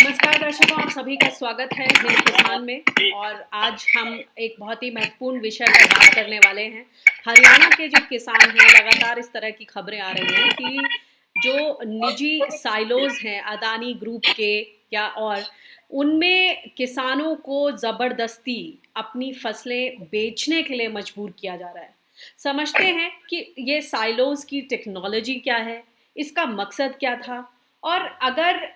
नमस्कार दर्शकों, आप सभी का स्वागत है हिंद किसान में। और आज हम एक बहुत ही महत्वपूर्ण विषय पर बात करने वाले हैं। हरियाणा के जो किसान हैं, लगातार इस तरह की खबरें आ रही हैं कि जो निजी साइलोज हैं अदानी ग्रुप के या और उनमें किसानों को ज़बरदस्ती अपनी फसलें बेचने के लिए मजबूर किया जा रहा है। समझते हैं कि ये साइलोज की टेक्नोलॉजी क्या है, इसका मकसद क्या था, और अगर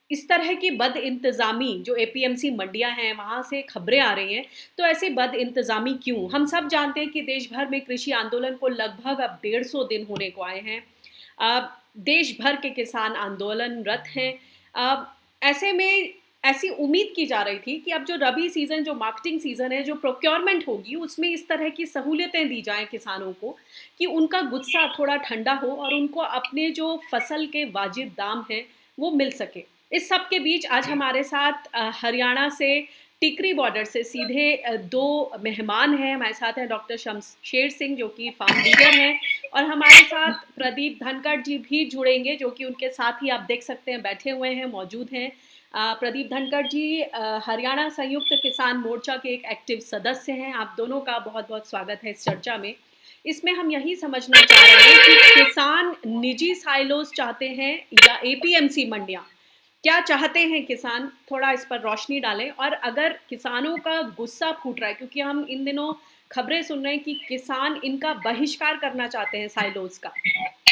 इस तरह की बद इंतज़ामी जो एपीएमसी मंडियां हैं वहाँ से खबरें आ रही हैं, तो ऐसी बद इंतज़ामी क्यों? हम सब जानते हैं कि देश भर में कृषि आंदोलन को लगभग अब 150 दिन होने को आए हैं। अब देश भर के किसान आंदोलनरत हैं। अब ऐसे में ऐसी उम्मीद की जा रही थी कि अब जो रबी सीज़न, जो मार्केटिंग सीज़न है, जो प्रोक्योरमेंट होगी, उसमें इस तरह की सहूलियतें दी जाएं किसानों को कि उनका गुस्सा थोड़ा ठंडा हो और उनको अपने जो फसल के वाजिब दाम हैं वो मिल सके। इस सब के बीच आज हमारे साथ हरियाणा से टिकरी बॉर्डर से सीधे दो मेहमान हैं। हमारे साथ हैं डॉक्टर शमशेर सिंह जो कि फार्म लीडर हैं, और हमारे साथ प्रदीप धनखड़ जी भी जुड़ेंगे जो कि उनके साथ ही आप देख सकते हैं बैठे हुए हैं, मौजूद हैं। प्रदीप धनखड़ जी हरियाणा संयुक्त किसान मोर्चा के एक एक्टिव सदस्य हैं। आप दोनों का बहुत बहुत स्वागत है इस चर्चा में। इसमें हम यही समझना चाह रहे हैं कि किसान निजी साइलोज चाहते हैं या एपीएमसी मंडियां, क्या चाहते हैं किसान? थोड़ा इस पर रोशनी डालें। और अगर किसानों का गुस्सा फूट रहा है, क्योंकि हम इन दिनों खबरें सुन रहे हैं कि किसान इनका बहिष्कार करना चाहते हैं साइलोज का,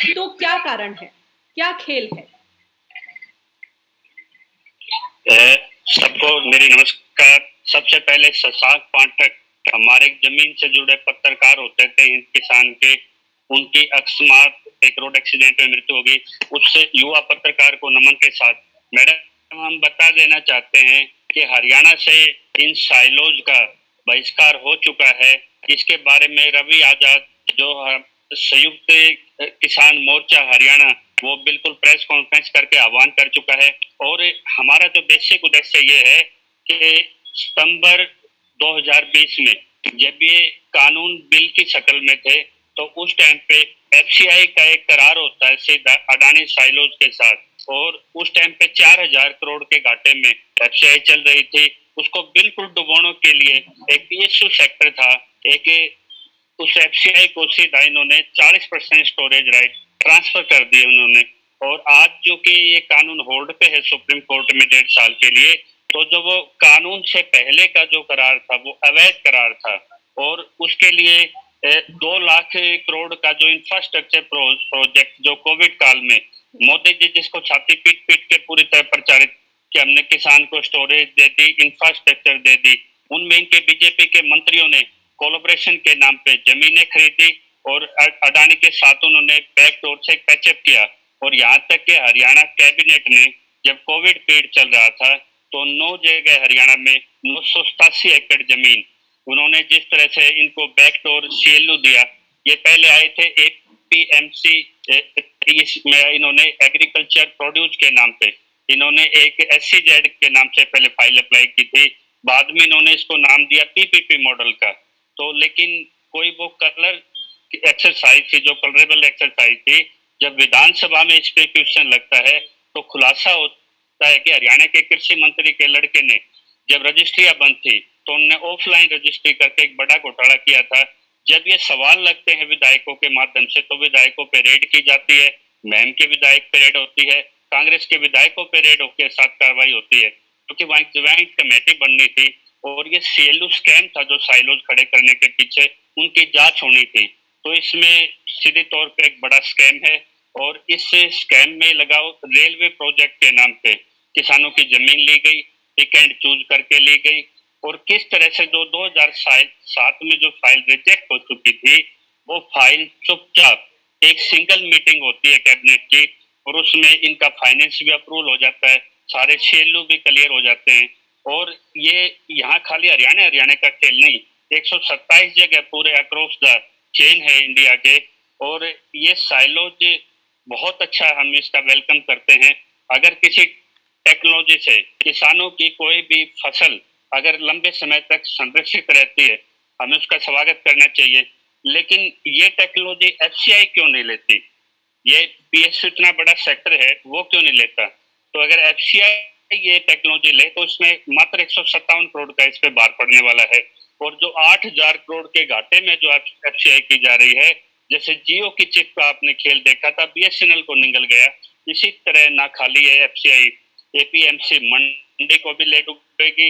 तो क्या कारण है, क्या खेल है? सबको मेरी नमस्कार। सबसे पहले शशांक पाठक हमारे जमीन से जुड़े पत्रकार होते थे हिंद किसान के, उनकी अकस्मात एक रोड एक्सीडेंट में मृत्यु होगी, उससे युवा पत्रकार को नमन के साथ मैडम हम बता देना चाहते हैं कि हरियाणा से इन साइलोज का बहिष्कार हो चुका है। इसके बारे में रवि आजाद जो संयुक्त किसान मोर्चा हरियाणा वो बिल्कुल प्रेस कॉन्फ्रेंस करके आह्वान कर चुका है। और हमारा जो बेसिक उद्देश्य ये है कि सितंबर 2020 में जब ये कानून बिल की शक्ल में थे तो उस टाइम पे एफसीआई का एक करार होता है सीधा अडानी साइलोज के साथ, और उस टाइम पे 4000 करोड़ के घाटे में एफसीआई चल रही थी। उसको बिल्कुल डुबोने के लिए एक पीएसयू सेक्टर था, एक उस एफसीआई को सीधा इन्होंने 40% स्टोरेज राइट ट्रांसफर कर दिए उन्होंने। और आज जो कि ये कानून होल्ड पे है सुप्रीम कोर्ट में 1.5 साल के लिए, तो जो वो कानून से पहले का जो करार था वो अवैध करार था, और उसके लिए 2 लाख करोड़ का जो इंफ्रास्ट्रक्चर प्रोजेक्ट जो कोविड काल में मोदी जी जिसको छाती पीट पीट के पूरी तरह प्रचारित कि हमने किसान को स्टोरेज दे दी, इंफ्रास्ट्रक्चर दे दी, उनमें इनके बीजेपी के मंत्रियों ने कोलोब्रेशन के नाम पे जमीनें खरीदी और अडानी के साथ उन्होंने बैकडोर से पैचअप किया। और यहाँ तक कि हरियाणा कैबिनेट ने जब कोविड पीरियड चल रहा था तो 9 जगह हरियाणा में 987 एकड़ जमीन उन्होंने जिस तरह से इनको बैकडोर सीएलयू दिया। ये पहले आए थे एपीएमसी में, इन्होंने एग्रीकल्चर प्रोड्यूस के नाम पे इन्होंने एक एससीजेड के नाम से पहले फाइल अप्लाई की थी, बाद में इन्होंने इसको नाम दिया पीपीपी मॉडल का। तो लेकिन कोई वो कलर एक्सरसाइज थी जो कलरेबल एक्सरसाइज थी, जब विधानसभा में इस पे क्वेश्चन लगता है तो खुलासा होता है कि हरियाणा के कृषि मंत्री के लड़के ने जब रजिस्ट्रियां बंद थी तो उन्होंने ऑफलाइन रजिस्ट्री करके एक बड़ा घोटाला किया था। जब ये सवाल लगते हैं विधायकों के माध्यम से तो विधायकों पे रेड की जाती है, मैम के विधायक पे रेड होती है, कांग्रेस के विधायकों पे रेड के साथ कार्रवाई होती है, क्योंकि वहां ज्वाइंट कमेटी बननी थी और ये सीएलयू स्कैम था जो साइलोज खड़े करने के पीछे उनकी जांच होनी थी। तो इसमें सीधे तौर पे एक बड़ा स्कैम है, और इस स्कैम में लगाओ रेलवे प्रोजेक्ट के नाम पे किसानों की जमीन ली गई, पिक एंड चूज करके ली गई, और किस तरह से जो 2007 में जो फाइल रिजेक्ट हो चुकी थी वो फाइल चुपचाप एक सिंगल मीटिंग होती है कैबिनेट की और उसमें इनका फाइनेंस भी अप्रूवल हो जाता है, सारे शेल्यू भी क्लियर हो जाते हैं। और ये यहाँ खाली हरियाणा हरियाणा का खेल नहीं, 127 जगह पूरे अक्रॉस द चेन है इंडिया के। और ये साइलोज बहुत अच्छा, हम इसका वेलकम करते हैं। अगर किसी टेक्नोलॉजी से किसानों की कोई भी फसल अगर लंबे समय तक संरक्षित रहती है हमें उसका स्वागत करना चाहिए। लेकिन ये टेक्नोलॉजी एफसीआई क्यों नहीं लेती? ये पीएसयू इतना बड़ा सेक्टर है वो क्यों नहीं लेता? तो अगर एफसीआई ये टेक्नोलॉजी ले तो इसमें मात्र 157 करोड़ का इस पे भार पड़ने वाला है। और जो 8,000 करोड़ के घाटे में जो एफसीआई की जा रही है, जैसे जियो की चिप का आपने खेल देखा था, बीएसएनएल को निगल गया, इसी तरह ना खाली है एफसीआई, एपीएमसी मंडी को भी ले डूबेगी।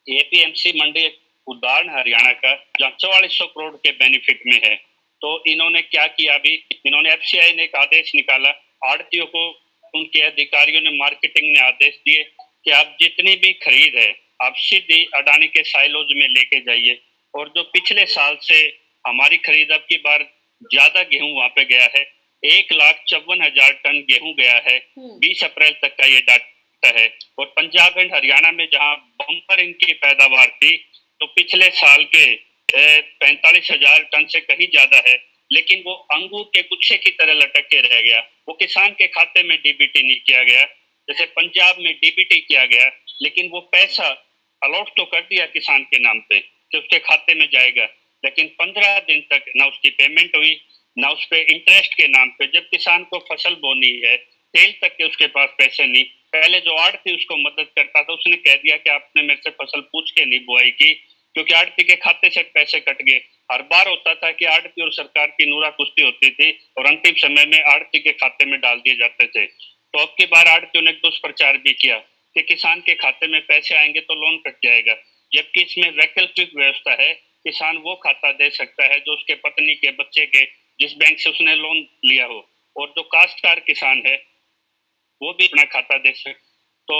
एपीएमसी मंडी एक उदाहरण हरियाणा का, जहाँ 4400 करोड़ के बेनिफिट में है। तो इन्होंने क्या किया, अभी इन्होंने एफसीआई ने एक आदेश निकाला, आड़तियों को, उनके अधिकारियों ने, मार्केटिंग ने आदेश दिए कि आप जितनी भी खरीद है आप सीधी अडानी के साइलोज में लेके जाइए। और जो पिछले साल से हमारी खरीद अब की बार ज्यादा गेहूं वहां पे गया है, 1,54,000 टन गेहूं गया है 20 अप्रैल तक का ये डाटा है। और पंजाब एंड हरियाणा में जहां बम्पर इनकी पैदावार थी, तो पिछले साल के 45,000 टन से कहीं ज्यादा है, लेकिन वो अंगूर के गुच्छे की तरह लटक के रह गया। वो किसान के खाते में डीबीटी नहीं किया गया। जैसे पंजाब में डीबीटी किया गया, लेकिन वो पैसा अलॉट तो कर दिया किसान के नाम पे कि उसके खाते में जाएगा, लेकिन 15 दिन तक ना उसकी पेमेंट हुई, ना उस पे इंटरेस्ट के नाम पे। जब किसान को फसल बोनी है, तेल तक के उसके पास पैसे नहीं। पहले जो आड़ती उसको मदद करता था, उसने कह दिया कि आपने मेरे से फसल पूछ के नहीं बुआई की, क्योंकि आड़ती के खाते से पैसे कट गए। हर बार होता था कि आड़ती और सरकार की नूरा कुश्ती होती थी और अंतिम समय में आड़ती के खाते में डाल दिए जाते थे। तो अब की बार आड़तियों ने दुष्प्रचार भी किया कि किसान के खाते में पैसे आएंगे तो लोन कट जाएगा, जबकि इसमें वैकल्पिक व्यवस्था है। किसान वो खाता दे सकता है जो उसके पत्नी के बच्चे के, जिस बैंक से उसने लोन लिया हो। और जो काश्तकार किसान है वो भी अपना खाता दे सकते। तो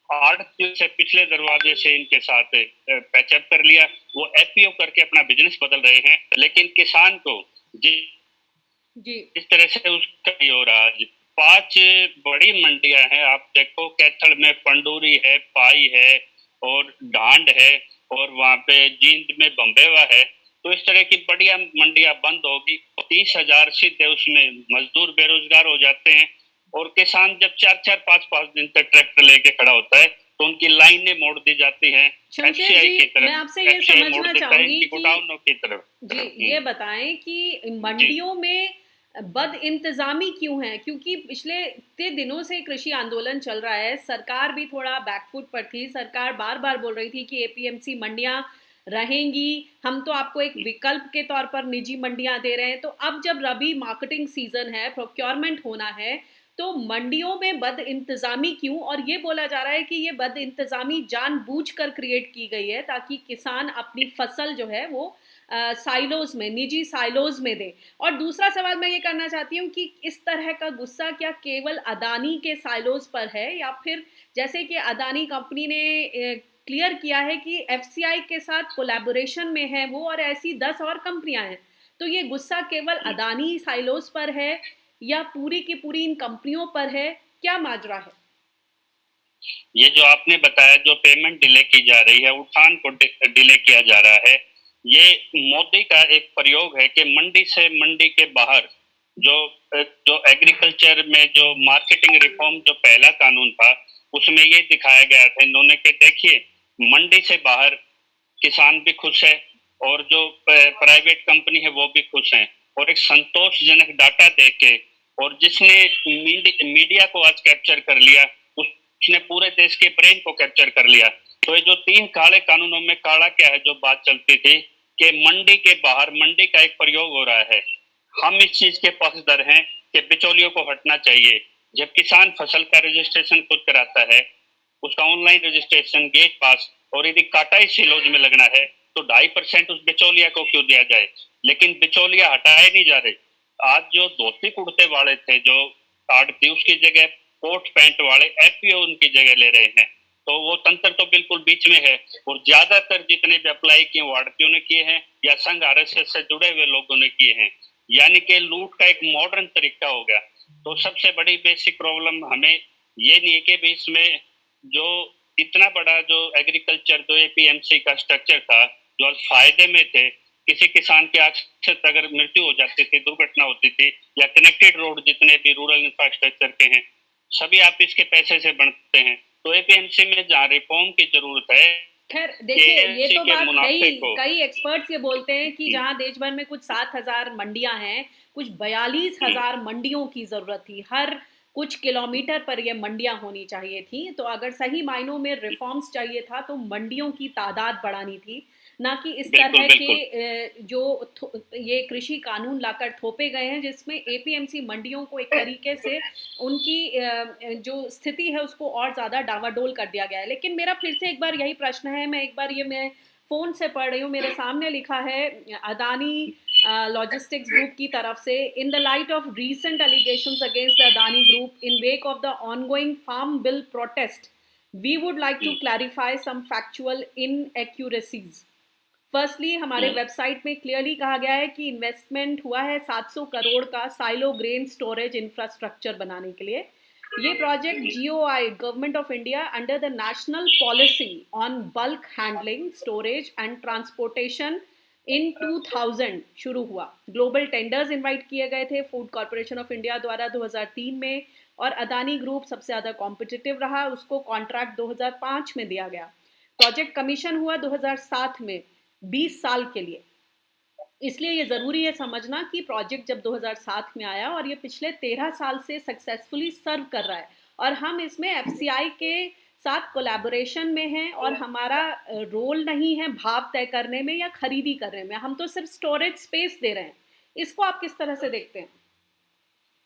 आड़तियों से पिछले दरवाजे से इनके साथ पैचअप कर लिया, वो एफपीओ करके अपना बिजनेस बदल रहे हैं, लेकिन किसान को इस तरह से उसका नहीं हो रहा। 5 बड़ी मंडियां हैं, आप देखो, कैथल में पंडूरी है, पाई है और ढांड है, और वहां पे जींद में बम्बेवा है। तो इस तरह की बढ़िया मंडियां बंद होगी, 30,000 सीधे उसमें मजदूर बेरोजगार हो जाते हैं। और किसान जब 4-4, 5-5 दिन तक ट्रैक्टर लेके खड़ा होता है, तो उनकी लाइनें मोड़ दी जाती हैं एफसीआई की तरफ। मैं आपसे ये समझना चाहूंगी कि गोडाउनों की तरफ। जी, ये बताएं कि मंडियों में बद इंतजामी क्यों है? क्योंकि पिछले इतने दिनों से कृषि आंदोलन चल रहा है, सरकार भी थोड़ा बैकफुट पर थी। सरकार बार बार बोल रही थी कि एपीएमसी मंडियां रहेंगी, हम तो आपको एक विकल्प के तौर पर निजी मंडियां दे रहे हैं। तो अब जब रबी मार्केटिंग सीजन है, प्रोक्योरमेंट होना है, तो मंडियों में बद इंतजामी क्यों? और ये बोला जा रहा है कि ये बद इंतजामी जानबूझकर क्रिएट की गई है ताकि किसान अपनी फसल जो है वो साइलोज में, निजी साइलोज में दे। और दूसरा सवाल मैं ये करना चाहती हूँ कि इस तरह का गुस्सा क्या केवल अदानी के साइलोज पर है, या फिर जैसे कि अदानी कंपनी ने क्लियर किया है कि एफसीआई के साथ कोलैबोरेशन में है वो, और ऐसी 10 और कंपनियां हैं। तो ये गुस्सा केवल अदानी साइलोज पर है या पूरी की पूरी इन कंपनियों पर है? क्या माजरा है? ये जो आपने बताया, जो पेमेंट डिले की जा रही है, उठान को डिले किया जा रहा है, ये मोदी का एक प्रयोग है कि मंडी से मंडी के बाहर जो जो एग्रीकल्चर में जो मार्केटिंग रिफॉर्म जो पहला कानून था, उसमें ये दिखाया गया था इन्होंने कि देखिए, मंडी से बाहर किसान भी खुश है और जो प्राइवेट कंपनी है वो भी खुश है। और एक संतोषजनक डाटा देके, और जिसने मीडिया को आज कैप्चर कर लिया, उसने पूरे देश के ब्रेन को कैप्चर कर लिया। तो ये जो 3 काले कानूनों में काला क्या है, जो बात चलती थी कि मंडी के बाहर मंडी का एक प्रयोग हो रहा है। हम इस चीज के पक्षधर हैं कि बिचौलियों को हटना चाहिए। जब किसान फसल का रजिस्ट्रेशन खुद कराता है, उसका ऑनलाइन रजिस्ट्रेशन, गेट पास, और यदि काटा ही सिलोज में लगना है तो 2.5% उस बिचौलिया को क्यों दिया जाए? लेकिन बिचौलिया हटाए नहीं जा रहे। आज जो धोती कुर्ते वाले थे, जो आड़ती, उसकी जगह कोट पैंट वाले एफपीओ उनकी जगह ले रहे हैं। तो वो तंत्र तो बिल्कुल बीच में है। और ज्यादातर जितने भी अप्लाई किए वो आड़तियों ने किए हैं या संघ आरएसएस से जुड़े हुए लोगों ने किए हैं, यानी कि लूट का एक मॉडर्न तरीका हो गया। तो सबसे बड़ी बेसिक प्रॉब्लम हमें ये नहीं है कि भी इसमें जो इतना बड़ा जो एग्रीकल्चर, जो एपीएमसी का स्ट्रक्चर था, जो फायदे में थे, किसी किसान की अक्सर अगर मृत्यु हो जाती थी, दुर्घटना होती थी, या कनेक्टेड रोड जितने भी रूरल इंफ्रास्ट्रक्चर के हैं, सभी आप इसके पैसे से बनते हैं। तो एपीएमसी में जहाँ रिफॉर्म की जरूरत है। खैर देखिए, ये तो बात है ही, कई एक्सपर्ट्स ये बोलते हैं कि जहां देश भर में कुछ 7,000 मंडियां हैं, कुछ 42,000 मंडियों की जरूरत थी। हर कुछ किलोमीटर पर ये मंडियां होनी चाहिए थी। तो अगर सही मायनों में रिफॉर्म्स चाहिए था तो मंडियों की तादाद बढ़ानी थी, ना कि इस बिल्कुल तरह बिल्कुल। के ये कृषि कानून लाकर थोपे गए हैं जिसमें एपीएमसी मंडियों को एक तरीके से उनकी जो स्थिति है उसको और ज़्यादा डावाडोल कर दिया गया है। लेकिन मेरा फिर से एक बार यही प्रश्न है, मैं फ़ोन से पढ़ रही हूँ, मेरे सामने लिखा है अदानी लॉजिस्टिक्स ग्रुप की तरफ से, in the light of recent allegations against the Adani group in wake of the ongoing farm bill protest, we would like to clarify some factual inaccuracies. Firstly हमारे वेबसाइट में क्लियरली कहा गया है कि इन्वेस्टमेंट हुआ है 700 करोड़ का साइलो ग्रेन स्टोरेज इंफ्रास्ट्रक्चर बनाने के लिए। ये project GOI government of India under the national policy on bulk handling storage and transportation इन 2000 शुरू हुआ। ग्लोबल टेंडर्स इनवाइट किए गए थे फूड कॉरपोरेशन ऑफ इंडिया द्वारा 2003 में, और अदानी ग्रुप सबसे ज़्यादा कॉम्पिटिटिव रहा, उसको कॉन्ट्रैक्ट 2005 में दिया गया। प्रोजेक्ट कमीशन हुआ 2007 में 20 साल के लिए। इसलिए ये ज़रूरी है समझना कि प्रोजेक्ट जब 2007 में आया और ये पिछले 13 साल से सक्सेसफुली सर्व कर रहा है, और हम इसमें एफसीआई के साथ कोलैबोरेशन में हैं, और हमारा रोल नहीं है भाव तय करने में या खरीदी करने में, हम तो सिर्फ स्टोरेज स्पेस दे रहे हैं। इसको आप किस तरह से देखते हैं?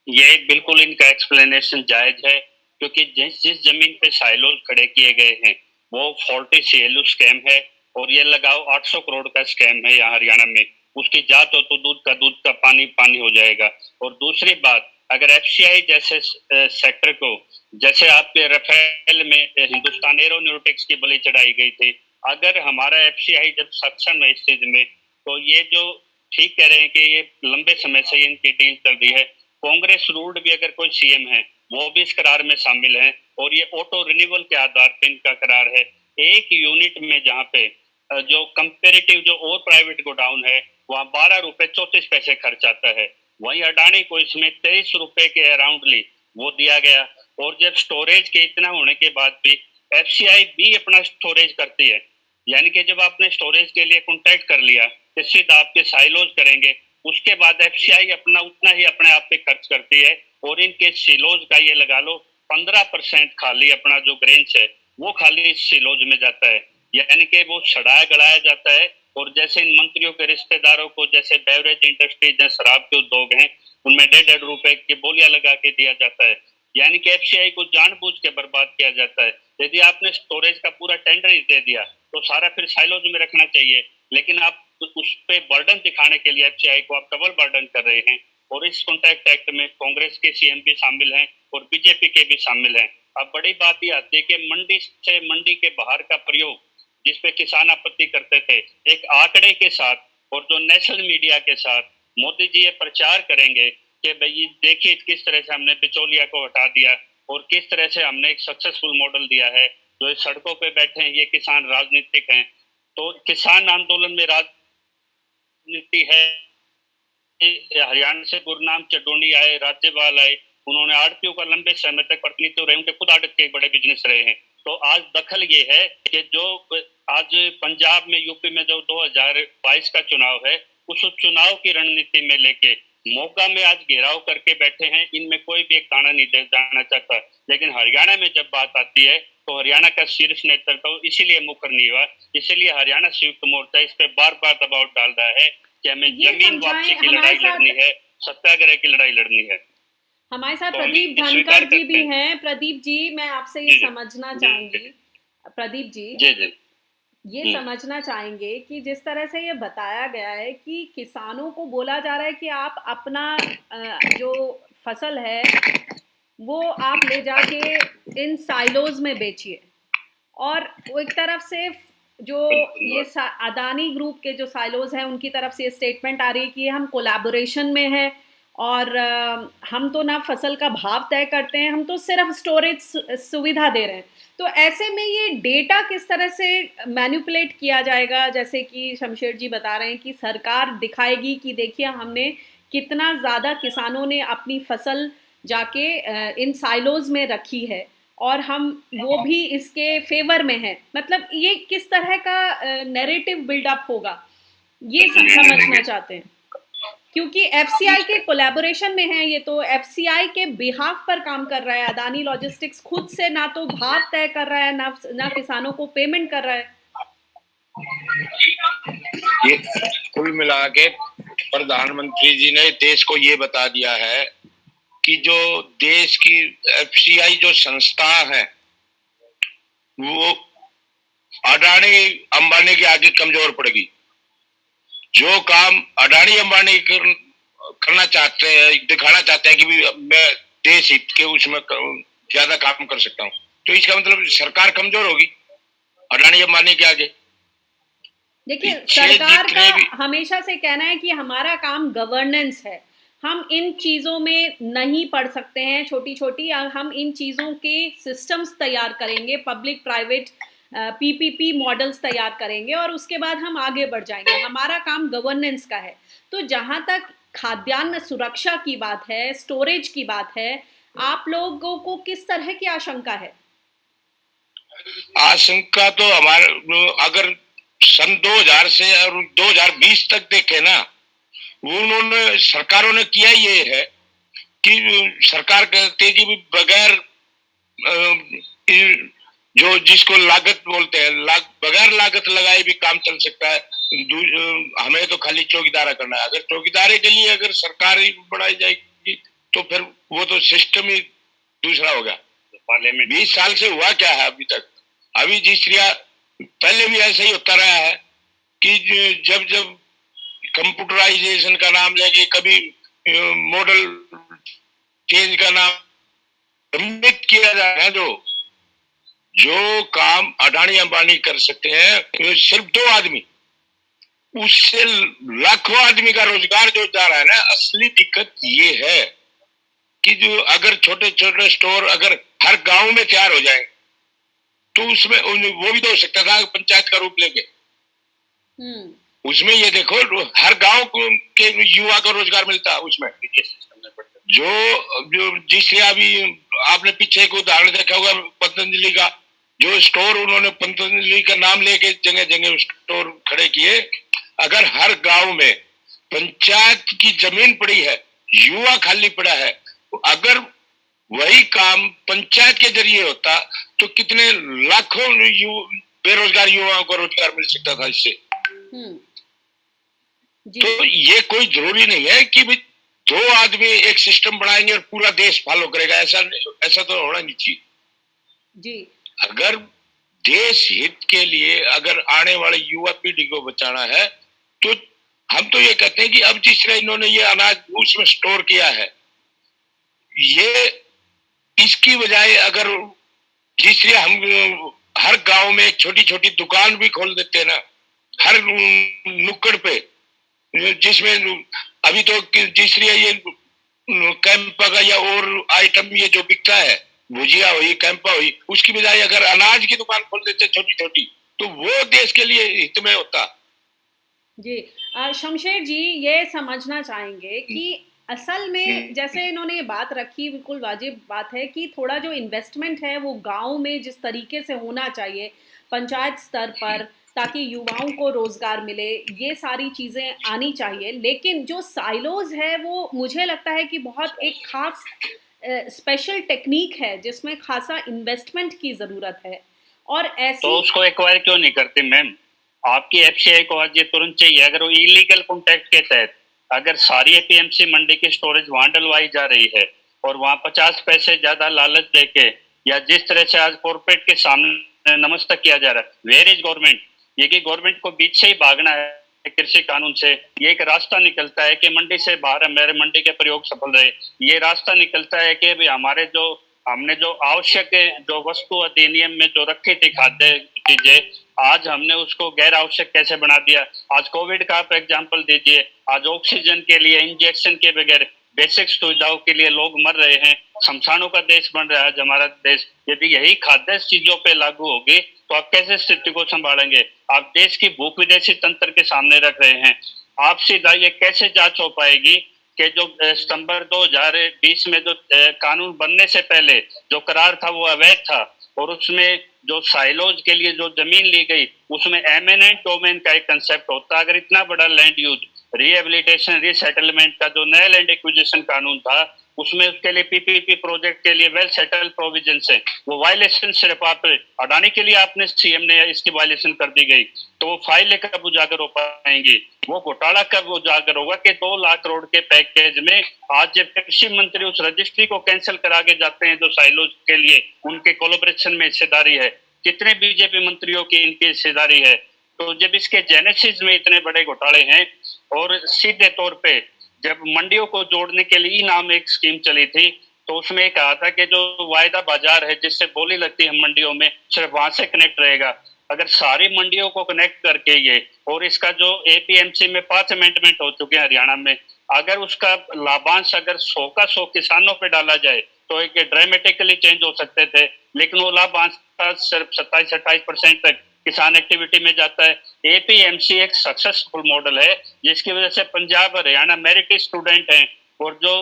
ये बिल्कुल इनका एक्सप्लेनेशन जायज है, क्योंकि जिस जिस जमीन पे साइलोज खड़े किए गए हैं वो फॉल्टी सीएलयू स्कैम है, और ये लगाओ 800 करोड़ का स्कैम है यहाँ हरियाणा में। उसकी जांच हो तो दूध का पानी पानी हो जाएगा। और दूसरी बात, अगर एफसीआई जैसे सेक्टर को, जैसे आपके रफेल में हिंदुस्तान एरोनॉटिक्स की बलि चढ़ाई गई थी, अगर हमारा एफसीआई जब सक्षम है इस चीज में, तो ये जो ठीक कह रहे हैं कि ये लंबे समय से इनकी डील चल रही है। कांग्रेस रूल्ड भी अगर कोई सीएम है वो भी इस करार में शामिल है, और ये ऑटो रिन्यूअल के आधार पर इनका करार है। एक यूनिट में जहाँ पे जो कंपेरेटिव जो और प्राइवेट गोडाउन है वहाँ 12 रुपए 34 पैसे खर्च आता है, वहीं अडानी को इसमें 23 रुपए के अराउंडली वो दिया गया। और जब स्टोरेज के इतना होने के बाद भी एफसीआई भी अपना स्टोरेज करती है, यानी कि जब आपने स्टोरेज के लिए कॉन्टैक्ट कर लिया तो सीधा आपके साइलोज करेंगे, उसके बाद एफसीआई अपना उतना ही अपने आप पे खर्च करती है। और इनके सिलोज का ये लगा लो 15% खाली अपना जो ग्रेन्स है वो खाली सिलोज में जाता है, यानी कि वो सड़ाया गड़ाया जाता है। और जैसे इन मंत्रियों के रिश्तेदारों को, जैसे बेवरेज इंडस्ट्री, जैसे शराब के उद्योग हैं, उनमें 1.5 रुपए की बोलियां लगा के दिया जाता है, यानी कि एफसीआई को जानबूझ के बर्बाद किया जाता है। यदि आपने स्टोरेज का पूरा टेंडर ही दे दिया तो सारा फिर साइलोज में रखना चाहिए, लेकिन आप उस पे बर्डन दिखाने के लिए एफसीआई को आप डबल बर्डन कर रहे हैं। और इस कॉन्ट्रैक्ट एक्ट में कांग्रेस के सीएम भी शामिल हैं और बीजेपी के भी शामिल हैं। अब बड़ी बात यह आती है कि मंडी से मंडी के बाहर का प्रयोग, जिसपे किसान आपत्ति करते थे, एक आंकड़े के साथ और जो नेशनल मीडिया के साथ मोदी जी ये प्रचार करेंगे कि भाई देखिए किस तरह से हमने बिचौलिया को हटा दिया और किस तरह से हमने एक सक्सेसफुल मॉडल दिया है। जो इस सड़कों पे बैठे हैं ये किसान राजनीतिक हैं, तो किसान आंदोलन में राजनीति है। हरियाणा से गुरनाम चडोनी आए, राज्यपाल आए, उन्होंने आड़तियों का लंबे समय तक प्रतिनिधित्व रहे, उनके खुद आड़त के बड़े बिजनेस रहे हैं। तो आज दखल ये है कि जो आज पंजाब में, यूपी में जो 2022 का चुनाव है, उस चुनाव की रणनीति में लेके मोगा में आज घेराव करके बैठे हैं, इनमें कोई भी एक दाना नहीं दे जाना चाहता। लेकिन हरियाणा में जब बात आती है तो हरियाणा का शीर्ष नेतृत्व इसीलिए मुकर नहीं हुआ, इसीलिए हरियाणा संयुक्त मोर्चा इस पे बार बार दबाव डाल रहा है कि हमें जमीन वापसी की लड़ाई लड़नी है, सत्याग्रह की लड़ाई लड़नी है। हमारे साथ तो प्रदीप धनखड़ जी भी हैं। प्रदीप जी, मैं आपसे ये समझना चाहूंगी, प्रदीप जी, जी ये समझना चाहेंगे कि जिस तरह से ये बताया गया है कि किसानों को बोला जा रहा है कि आप अपना जो फसल है वो आप ले जाके इन साइलोज में बेचिए, और वो एक तरफ से जो ये अदानी ग्रुप के जो साइलोज हैं उनकी तरफ से ये स्टेटमेंट आ रही है कि हम कोलैबोरेशन में हैं, और हम तो ना फसल का भाव तय करते हैं, हम तो सिर्फ स्टोरेज सुविधा दे रहे हैं। तो ऐसे में ये डेटा किस तरह से मैनिपुलेट किया जाएगा? जैसे कि शमशेर जी बता रहे हैं कि सरकार दिखाएगी कि देखिए हमने कितना ज़्यादा किसानों ने अपनी फसल जाके इन साइलोज में रखी है, और हम वो भी इसके फेवर में हैं। मतलब ये किस तरह का नैरेटिव बिल्डअप होगा, ये समझना चाहते हैं। क्योंकि एफसीआई के कोलैबोरेशन में है ये, तो एफसीआई के बिहाफ पर काम कर रहा है। अदानी लॉजिस्टिक्स खुद से ना तो भाव तय कर रहा है, ना किसानों को पेमेंट कर रहा है। ये कुल मिला के प्रधानमंत्री जी ने देश को ये बता दिया है कि जो देश की एफसीआई जो संस्था है वो अडानी अंबानी के आगे कमजोर पड़ेगी। जो काम अडानी अंबानी करना चाहते हैं, दिखाना चाहते हैं कि मैं देश हित के उसमें ज्यादा काम कर सकता हूँ, तो इसका मतलब सरकार कमजोर होगी अडानी अंबानी के आगे। देखिए, सरकार का हमेशा से कहना है कि हमारा काम गवर्नेंस है, हम इन चीज़ों में नहीं पढ़ सकते हैं छोटी छोटी, हम इन चीज़ों के सिस्टम्स तैयार करेंगे, पब्लिक प्राइवेट पीपीपी मॉडल्स तैयार करेंगे और उसके बाद हम आगे बढ़ जाएंगे, हमारा काम गवर्नेंस का है। तो जहाँ तक खाद्यान्न सुरक्षा की बात है, स्टोरेज की बात है, आप लोगों को किस तरह की आशंका है? आशंका तो हमारे अगर सन 2000 से और 2020 तक देखे ना, उन्होंने सरकारों ने किया ये है कि सरकार कहती है कि बगैर जो जिसको लागत बोलते हैं, बगैर लागत लगाए भी काम चल सकता है, हमें तो खाली चौकीदारा करना है। अगर चौकीदारे के लिए अगर सरकार ही बढ़ाई जाएगी तो फिर वो तो सिस्टम ही दूसरा होगा। पार्लियामेंट 20 साल से हुआ क्या है अभी तक? अभी जिस पहले भी ऐसा ही होता रहा है कि जब जब कंप्यूटराइजेशन का नाम लेके, कभी मॉडल चेंज का नाम सम्मिलित किया जा रहा है, जो काम अडानी अंबानी कर सकते हैं सिर्फ 2 आदमी, उससे लाखों आदमी का रोजगार जो जा रहा है ना। असली दिक्कत ये है कि जो अगर छोटे छोटे स्टोर अगर हर गांव में तैयार हो जाए तो उसमें वो भी तो हो सकता था पंचायत का रूप लेके। उसमें ये देखो हर गांव के युवा को रोजगार मिलता है उसमें। जो जिससे अभी आपने पीछे को उदाहरण देखा होगा पतंजलि का, जो स्टोर उन्होंने पतंजलि का नाम लेके जगह जगह स्टोर खड़े किए। अगर हर गांव में पंचायत की जमीन पड़ी है, युवा खाली पड़ा है, अगर वही काम पंचायत के जरिए होता तो कितने लाखों बेरोजगार युवाओं को रोजगार मिल सकता था इससे। तो ये कोई जरूरी नहीं है कि भाई 2 आदमी एक सिस्टम बनाएंगे और पूरा देश फॉलो करेगा, ऐसा तो होना नहीं चाहिए जी। अगर देश हित के लिए अगर आने वाले युवा पीढ़ी को बचाना है तो हम तो ये कहते हैं कि अब जिस तरह इन्होंने ये अनाज उसमें स्टोर किया है, ये इसकी बजाय अगर जिस तरह हम हर गांव में एक छोटी छोटी दुकान भी खोल देते हैं ना, हर नुक्कड़ पे, जिसमें अभी तो जिस तरह ये कैंपा का या और आइटम ये जो बिकता है, भुजिया हुई, कैंपा हुई, उसकी बजाय अगर अनाज की दुकान खोल देते छोटी छोटी तो वो देश के लिए हित में होता जी। शमशेर जी, ये समझना चाहेंगे कि असल में जैसे इन्होंने ये बात रखी, बिल्कुल वाजिब बात है कि थोड़ा जो इन्वेस्टमेंट है वो गांव में जिस तरीके से होना चाहिए, पंचायत स्तर पर, ताकि युवाओं को रोजगार मिले, ये सारी चीज़ें आनी चाहिए। लेकिन जो साइलोज है वो मुझे लगता है कि बहुत एक खास स्पेशल टेक्निक है जिसमें खासा इन्वेस्टमेंट की ज़रूरत है। और ऐसे तो उसको एक्वायर क्यों नहीं करते मैम? आपकी एफसीआई को आज ये तुरंत चाहिए। अगर वो इलीगल कॉन्ट्रैक्ट के तहत अगर सारी एपीएमसी मंडी की स्टोरेज वहां डलवाई जा रही है और वहां 50 पैसे ज्यादा लालच देके, या जिस तरह से आज कॉर्पोरेट के सामने नमस्तक किया जा रहा है, वेयर इज गवर्नमेंट? ये कि गवर्नमेंट को बीच से ही भागना है कृषि कानून से। ये एक रास्ता निकलता है कि मंडी से बाहर हमारे मंडी के प्रयोग सफल रहे। ये रास्ता निकलता है कि हमारे हमने जो आवश्यक जो वस्तु अधिनियम में जो रखी थी खाद्य चीजें, आज हमने उसको गैर आवश्यक कैसे बना दिया। आज कोविड का आप एग्जाम्पल दीजिए, आज ऑक्सीजन के लिए, इंजेक्शन के बगैर, बेसिक सुविधाओं के लिए लोग मर रहे हैं। शमशानों का देश बन रहा है आज हमारा देश। यदि यही खाद्य चीजों पे लागू होगी तो आप कैसे स्थिति को संभालेंगे? आप देश की भूख विदेशी तंत्र के सामने रख रहे हैं। आप सीधा ये कैसे जांच हो पाएगी कि जो सितंबर 2020 में जो कानून बनने से पहले जो करार था वो अवैध था, और उसमें जो साइलोज के लिए जो जमीन ली गई उसमें एमिनेंट डोमेन का एक कंसेप्ट होता। अगर इतना बड़ा लैंड यूज रिहेबिलिटेशन रिसेटलमेंट का जो नया लैंड एक्विजिशन कानून था, उसमें उसके लिए पीपीपी प्रोजेक्ट के लिए वेल सेटल्ड प्रोविजंस है, वो वायलेशन सिर्फ आप अडानी के लिए आपने सीएम ने इसकी वायलेशन कर दी गई, तो वो फाइल कब उजागर हो पाएंगी? वो घोटाला कब उजागर होगा कि 2 लाख करोड़ के पैकेज में आज जब कृषि मंत्री उस रजिस्ट्री को कैंसिल करा के जाते हैं जो साइलोज के लिए उनके कोलैबोरेशन में हिस्सेदारी है, कितने बीजेपी मंत्रियों की इनकी हिस्सेदारी है? तो जब इसके जेनेसिस में इतने बड़े घोटाले हैं, और सीधे तौर पे जब मंडियों को जोड़ने के लिए नाम एक स्कीम चली थी, तो उसमें कहा था कि जो वायदा बाजार है जिससे बोली लगती है मंडियों में, सिर्फ वहां से कनेक्ट रहेगा। अगर सारी मंडियों को कनेक्ट करके ये, और इसका जो एपीएमसी में 5 अमेंडमेंट हो चुके हैं हरियाणा में, अगर उसका लाभांश अगर 100 का 100 किसानों पे डाला जाए तो एक ड्रामेटिकली चेंज हो सकते थे, लेकिन वो लाभांश का सिर्फ 27-28% तक किसान एक्टिविटी में जाता है। एपीएमसी एक सक्सेसफुल मॉडल है जिसकी वजह से पंजाब हरियाणा मेरिट स्टूडेंट हैं, और जो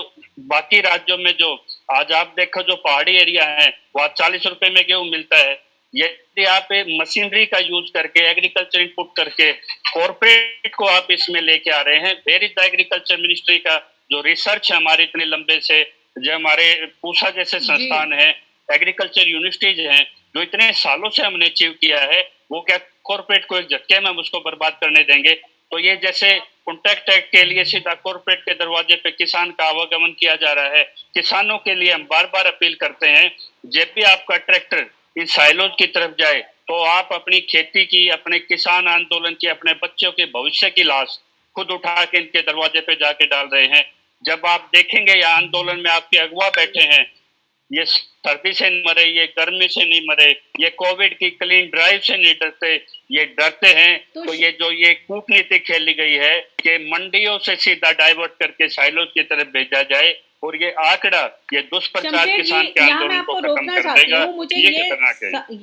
बाकी राज्यों में जो आज आप देखो जो पहाड़ी एरिया है वहाँ 40 रुपए में गेहूं मिलता है। यदि आप मशीनरी का यूज करके एग्रीकल्चर इनपुट करके कॉर्पोरेट को आप इसमें लेके आ रहे हैं, where is the agriculture ministry का जो रिसर्च है हमारे इतने लंबे से, जो हमारे पूसा जैसे संस्थान है, एग्रीकल्चर यूनिवर्सिटीज हैं, जो इतने सालों से हमने अचीव किया है, वो क्या कॉर्पोरेट को एक झटके में हम उसको बर्बाद करने देंगे? तो ये जैसे कॉन्ट्रैक्ट एक्ट के लिए सीधा कॉर्पोरेट के दरवाजे पे किसान का आवागमन किया जा रहा है। किसानों के लिए हम बार बार अपील करते हैं, जब भी आपका ट्रैक्टर इन साइलोज की तरफ जाए तो आप अपनी खेती की, अपने किसान आंदोलन की, अपने बच्चों के भविष्य की लाश खुद उठा के इनके दरवाजे पे जाके डाल रहे हैं। जब आप देखेंगे यह आंदोलन में आपके अगवा बैठे हैं, ये सर्दी से नहीं मरे, ये गर्मी से नहीं मरे, ये कोविड की क्लीन ड्राइव से नहीं डरते, ये डरते हैं। तो ये जो ये कूटनीति खेली गई है कि मंडियों से सीधा डाइवर्ट करके साइलोज की तरफ भेजा जाए, और ये आंकड़ा, ये दुष्प्रचार किसान के आंदोलन को खत्म कर देगा। मुझे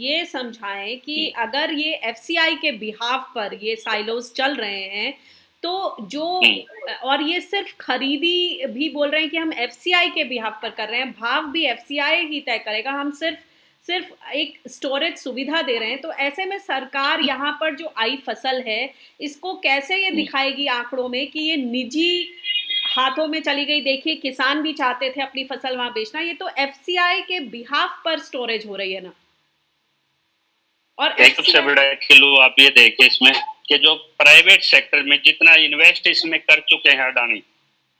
ये समझाएं कि अगर ये एफसीआई के बिहाफ पर ये साइलोज चल रहे हैं, तो जो, और ये सिर्फ खरीदी भी बोल रहे हैं कि हम एफसीआई के बिहाफ पर कर रहे हैं, भाव भी एफसीआई ही तय करेगा, हम सिर्फ एक स्टोरेज सुविधा दे रहे हैं, तो ऐसे में सरकार यहाँ पर जो आई फसल है इसको कैसे ये दिखाएगी आंकड़ों में कि ये निजी हाथों में चली गई? देखिए, किसान भी चाहते थे अपनी फसल वहां बेचना, ये तो एफसीआई के बिहाफ पर स्टोरेज हो रही है ना। और एक सबसे बड़ा खिलू आप ये देखिए इसमें कि जो प्राइवेट सेक्टर में जितना इन्वेस्ट इसमें कर चुके हैं अडानी,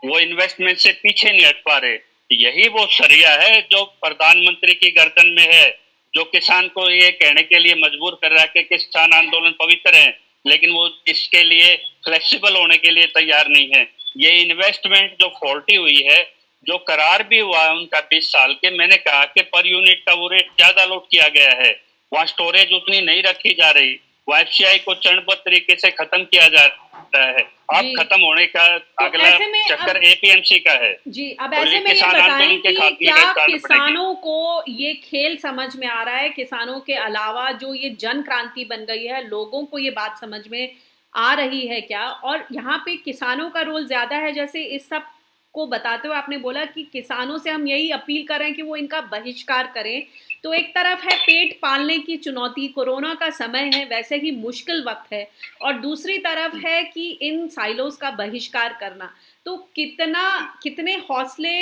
वो इन्वेस्टमेंट से पीछे नहीं हट पा रहे। यही वो सरिया है जो प्रधानमंत्री की गर्दन में है, जो किसान को ये कहने के लिए मजबूर कर रहा है कि किसान आंदोलन पवित्र है, लेकिन वो इसके लिए फ्लेक्सिबल होने के लिए तैयार नहीं है। ये इन्वेस्टमेंट जो फॉल्टी हुई है, जो करार भी हुआ है उनका 20 साल के, मैंने कहा कि पर यूनिट का वो रेट ज्यादा लोड किया गया है, वहाँ स्टोरेज उतनी नहीं रखी जा रही, वो एफसीआई को चरणबद्ध तरीके से खत्म किया जा रहा है। अब खत्म होने का अगला चक्कर एपीएमसी का है जी। अब ऐसे में ये बताएं कि क्या किसानों को ये खेल समझ में आ रहा है? किसानों के अलावा जो ये जन क्रांति बन गई है, लोगों को ये बात समझ में आ रही है क्या? और यहाँ पे किसानों का रोल ज्यादा है, जैसे इस सब को बताते हुए आपने बोला कि किसानों से हम यही अपील कर रहे हैं कि वो इनका बहिष्कार करें। तो एक तरफ है पेट पालने की चुनौती, कोरोना का समय है, वैसे ही मुश्किल वक्त है, और दूसरी तरफ है कि इन साइलोज का बहिष्कार करना। तो कितने हौसले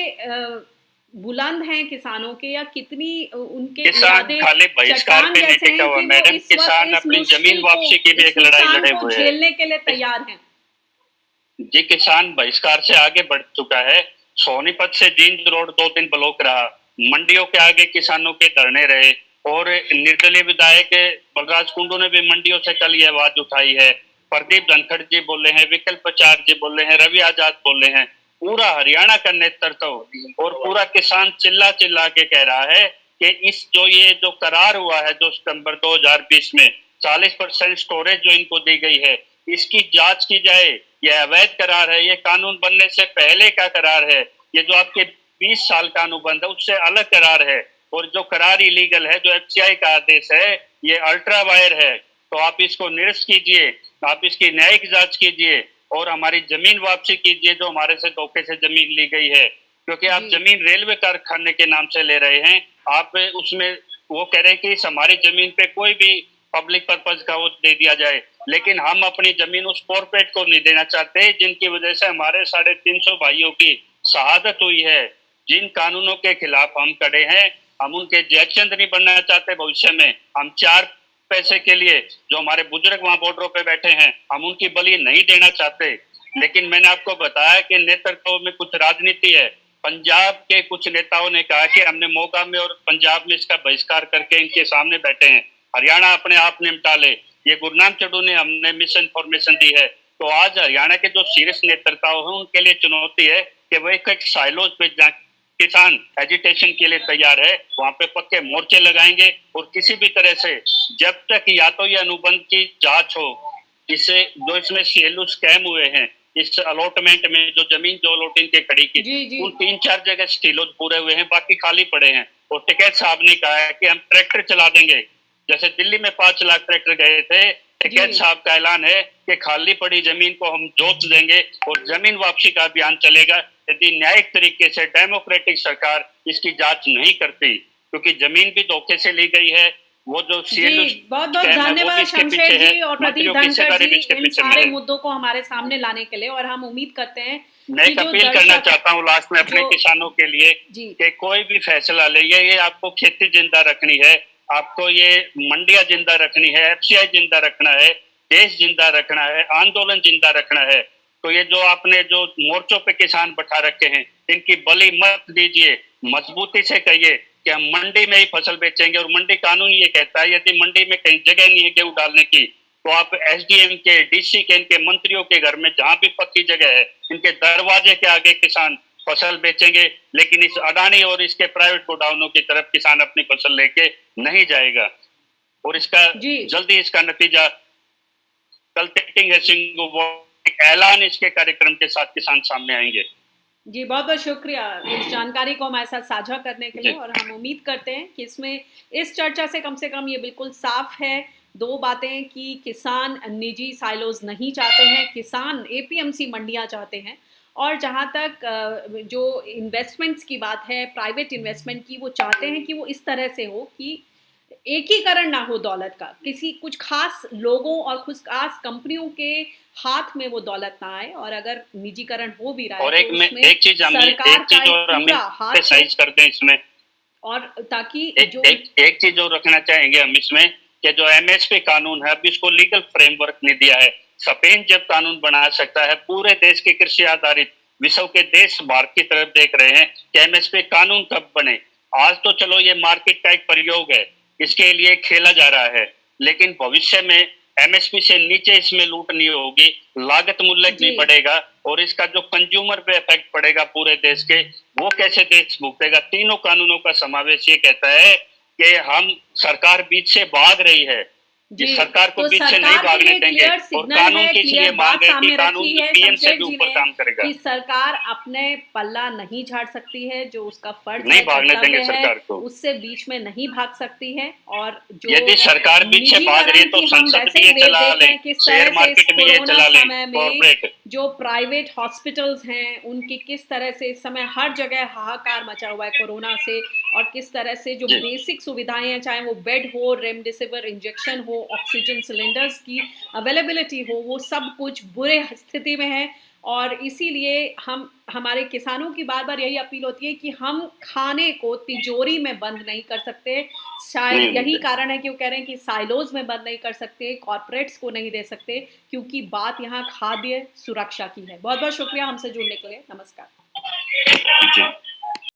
बुलंद हैं किसानों के, या कितनी उनके इरादे चट्टान जैसे हैं कि मैडम, किसान अपनी जमीन वापसी की भी एक लड़ाई लड़े हुए हैं, झेलने के लिए तैयार हैं। जी, किसान बहिष्कार से आगे बढ़ चुका है। सोनीपत से जींद रोड 2 दिन ब्लॉक रहा, मंडियों के आगे किसानों के धरने रहे, और निर्दलीय विधायक बलराज कुंडू ने भी मंडियों से कल ये आवाज उठाई है। प्रदीप धनखड़ जी बोले हैं, विकल्प आचार्य जी बोले हैं, रवि आजाद बोले हैं, पूरा हरियाणा का नेतृत्व और पूरा किसान चिल्ला चिल्ला के कह रहा है कि इस ये जो करार हुआ है जो सितंबर 2020 में 40% स्टोरेज जो इनको दी गई है, इसकी जांच की जाए। यह अवैध करार है, ये कानून बनने से पहले का करार है, ये जो आपके 20 साल का अनुबंध है उससे अलग करार है, और जो करार इलीगल है, जो एफसीआई का आदेश है, ये अल्ट्रा वायर है। तो आप इसको निरस्त कीजिए, आप इसकी न्यायिक जांच कीजिए, और हमारी जमीन वापसी कीजिए जो हमारे से धोखे से जमीन ली गई है, क्योंकि आप जमीन रेलवे कारखाने के नाम से ले रहे हैं। आप उसमें वो कह रहे हैं कि हमारी जमीन पे कोई भी पब्लिक पर्पज का वो दे दिया जाए, लेकिन हम अपनी जमीन उस कॉर्पोरेट को नहीं देना चाहते जिनकी वजह से हमारे 350 भाइयों की शहादत हुई है। जिन कानूनों के खिलाफ हम खड़े हैं, हम उनके जयचंद नहीं बनना चाहते भविष्य में। हम 4 पैसे के लिए जो हमारे बुजुर्ग वहां बॉर्डरों पे बैठे हैं, हम उनकी बलि नहीं देना चाहते। लेकिन मैंने आपको बताया कि नेतृत्व में कुछ राजनीति है। पंजाब के कुछ नेताओं ने कहा कि हमने मोगा में और पंजाब में इसका बहिष्कार करके इनके सामने बैठे हैं, हरियाणा अपने आप निपटा ले। ये गुरनाम चड्ढू ने हमने मिस इन्फॉर्मेशन दी है। तो आज हरियाणा के जो सीरियस नेतृत्व हैं उनके लिए चुनौती है कि वो एक साइलोज पे किसान एजिटेशन के लिए तैयार है, वहां पे पक्के मोर्चे लगाएंगे और किसी भी तरह से जब तक या तो ये अनुबंध की जांच हो, इसे जो इसमें सीएलयू स्कैम हुए हैं, इस अलॉटमेंट में जो जमीन जो अलॉटिंग के खड़ी की, उन 3-4 जगह सीलोज पूरे हुए हैं, बाकी खाली पड़े हैं। और टिकैत साहब ने कहा है कि हम ट्रैक्टर चला देंगे, जैसे दिल्ली में 5 लाख ट्रैक्टर गए थे। टिकैत साहब का ऐलान है कि खाली पड़ी जमीन को हम जोत देंगे और जमीन वापसी का अभियान चलेगा यदि न्यायिक तरीके से डेमोक्रेटिक सरकार इसकी जांच नहीं करती, क्योंकि जमीन भी धोखे से ली गई है। वो जो बहुत बहुत धन्यवाद शमशेर जी और प्रदीप धनखड़ जी इन सारे मुद्दों को हमारे सामने लाने के लिए। और हम उम्मीद करते हैं मैं एक अपील करना चाहता हूँ लास्ट में अपने किसानों के लिए कि कोई भी फैसला ले, ये आपको खेती जिंदा रखनी है, आपको ये मंडियां जिंदा रखनी है, एफसीआई जिंदा रखना है, देश जिंदा रखना है, आंदोलन जिंदा रखना है। तो ये जो आपने जो मोर्चों पे किसान बैठा रखे हैं, इनकी बलि मत दीजिए। मजबूती से कहिए कि हम मंडी में ही फसल बेचेंगे। और मंडी कानून ये कहता है यदि मंडी में कहीं जगह नहीं है गेहूं डालने की, तो आप एसडीएम के, डीसी के, इनके मंत्रियों के घर में जहां भी पक्की जगह है, इनके दरवाजे के आगे किसान फसल बेचेंगे। लेकिन इस अडानी और इसके प्राइवेट गोडाउनों की तरफ किसान अपनी फसल लेके नहीं जाएगा। और इसका जल्दी इसका नतीजा कल टिकटिंग है सिंह ऐलान इसके कार्यक्रम के साथ किसान सामने आएंगे। जी बहुत बहुत शुक्रिया इस जानकारी को हमारे साथ साझा करने के लिए। और हम उम्मीद करते हैं कि इसमें इस चर्चा से कम ये बिल्कुल साफ है 2 बातें कि किसान निजी साइलोज नहीं चाहते हैं, किसान एपीएमसी मंडियां चाहते हैं। और जहां तक जो इन्वेस्टमेंट्स की बात है, प्राइवेट इन्वेस्टमेंट की, वो चाहते हैं कि वो इस तरह से हो कि एकीकरण ना हो दौलत का, किसी कुछ खास लोगों और कुछ खास कंपनियों के हाथ में वो दौलत ना आए। और अगर निजीकरण हो भी रहा है और एक चीज और हम साइज कर दें इसमें, और ताकि एक चीज और रखना चाहेंगे हम इसमें कि जो एमएसपी कानून है, अभी इसको लीगल फ्रेमवर्क नहीं दिया है। स्पेन जब कानून बना सकता है, पूरे देश के कृषि आधारित विश्व के देश भारत की तरफ देख रहे हैं कि एमएसपी कानून कब बने। आज तो चलो ये मार्केट का एक प्रयोग है, इसके लिए खेला जा रहा है, लेकिन भविष्य में एमएसपी से नीचे इसमें लूट नहीं होगी, लागत मूल्य नहीं बढ़ेगा और इसका जो कंज्यूमर पे इफेक्ट पड़ेगा पूरे देश के, वो कैसे देश भुगतेगा। तीनों कानूनों का समावेश ये कहता है कि हम सरकार बीच से भाग रही है, जिस सरकार को बीच से नहीं भागने देंगे। और कानून की इसलिए मांग है कि कानून पीएम से भी ऊपर काम करेगा, कि सरकार अपने पल्ला नहीं झाड़ सकती है, जो उसका फर्ज नहीं भागने देंगे सरकार को, उससे बीच में नहीं भाग सकती है। और जो यदि सरकार बीच से भाग रही है तो संसद भी ये चला ले, शेयर मार्केट भी ये चला ले, कॉर्पोरेट जो प्राइवेट हॉस्पिटल्स हैं उनकी किस तरह से इस समय हर जगह हाहाकार मचा हुआ है कोरोना से, और किस तरह से जो बेसिक सुविधाएं हैं, चाहे वो बेड हो, रेमडेसिविर इंजेक्शन हो, ऑक्सीजन सिलेंडर्स की अवेलेबिलिटी हो, वो सब कुछ बुरे स्थिति में है। और इसीलिए हमारे किसानों की बार बार यही अपील होती है कि हम खाने को तिजोरी में बंद नहीं कर सकते। शायद यही कारण है कि वो कह रहे हैं कि साइलोज में बंद नहीं कर सकते, कॉर्पोरेट्स को नहीं दे सकते, क्योंकि बात यहाँ खाद्य सुरक्षा की है। बहुत बहुत शुक्रिया हमसे जुड़ने के लिए। नमस्कार।